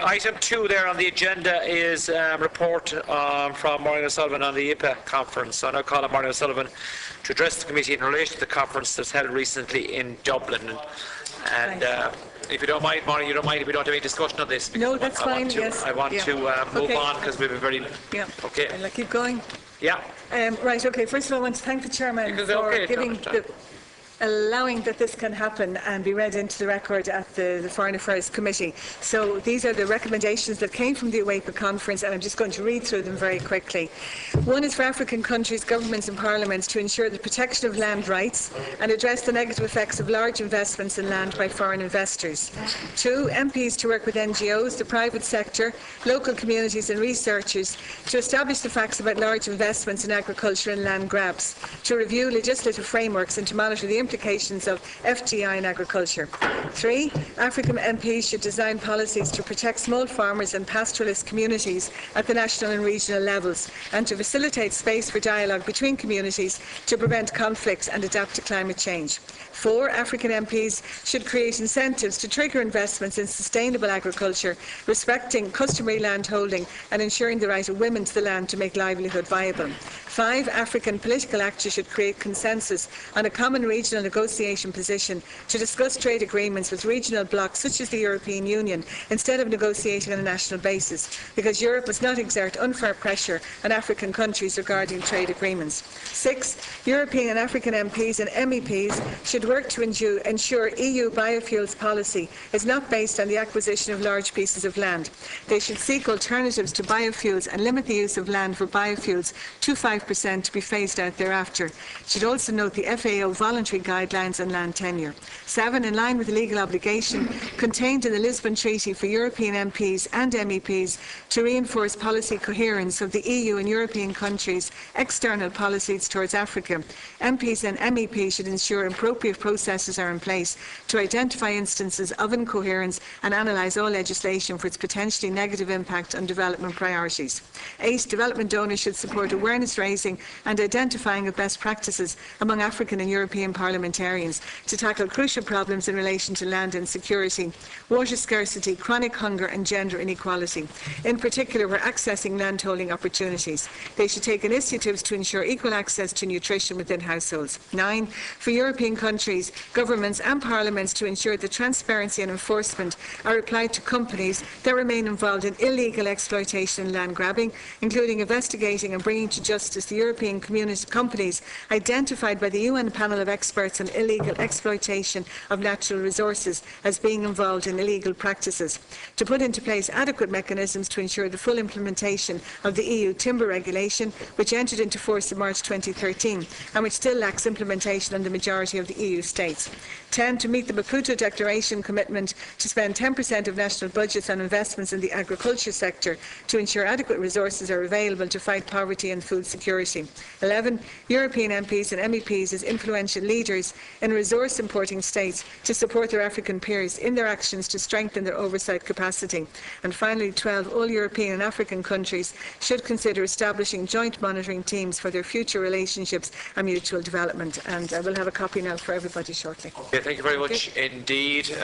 Item 2 there on the agenda is a report from Maureen O'Sullivan on the AWEPA conference. So I now call on Maureen O'Sullivan to address the committee in relation to the conference that was held recently in Dublin. And if you don't mind, Maureen, you don't mind if we don't have any discussion on this? No, that's fine, yes. I want to move on because we've been very... Yeah. Okay. I'll keep going. Yeah. Right, okay. First of all, I want to thank the Chairman for allowing that this can happen and be read into the record at the Foreign Affairs Committee. So these are the recommendations that came from the AWEPA conference, and I'm just going to read through them very quickly. One is for African countries, governments and parliaments to ensure the protection of land rights and address the negative effects of large investments in land by foreign investors. 2, MPs to work with NGOs, the private sector, local communities and researchers to establish the facts about large investments in agriculture and land grabs, to review legislative frameworks and to monitor the implications of FDI in agriculture. 3, African MPs should design policies to protect small farmers and pastoralist communities at the national and regional levels and to facilitate space for dialogue between communities to prevent conflicts and adapt to climate change. 4, African MPs should create incentives to trigger investments in sustainable agriculture, respecting customary land holding and ensuring the right of women to the land to make livelihood viable. 5, African political actors should create consensus on a common regional negotiation position to discuss trade agreements with regional blocs such as the European Union instead of negotiating on a national basis, because Europe must not exert unfair pressure on African countries regarding trade agreements. 6, European and African MPs and MEPs should work to ensure EU biofuels policy is not based on the acquisition of large pieces of land. They should seek alternatives to biofuels and limit the use of land for biofuels to 5% to be phased out thereafter. It should also note the FAO voluntary guidelines on land tenure. 7, in line with the legal obligation contained in the Lisbon Treaty for European MPs and MEPs to reinforce policy coherence of the EU and European countries' external policies towards Africa, MPs and MEPs should ensure appropriate processes are in place to identify instances of incoherence and analyse all legislation for its potentially negative impact on development priorities. 8, development donors should support awareness raising and identifying of best practices among African and European parliamentarians to tackle crucial problems in relation to land insecurity, water scarcity, chronic hunger and gender inequality, in particular where accessing landholding opportunities. They should take initiatives to ensure equal access to nutrition within households. 9, for European countries, governments and parliaments to ensure that transparency and enforcement are applied to companies that remain involved in illegal exploitation and land grabbing, including investigating and bringing to justice the European companies identified by the UN panel of experts on illegal exploitation of natural resources as being involved in illegal practices, to put into place adequate mechanisms to ensure the full implementation of the EU timber regulation, which entered into force in March 2013 and which still lacks implementation in the majority of the EU states. 10, to meet the Maputo Declaration commitment to spend 10% of national budgets on investments in the agriculture sector to ensure adequate resources are available to fight poverty and food security. 11, European MPs and MEPs as influential leaders in resource importing states to support their African peers in their actions to strengthen their oversight capacity. And finally, 12, all European and African countries should consider establishing joint monitoring teams for their future relationships and mutual development. And I will have a copy now for everybody shortly. Thank you very much indeed.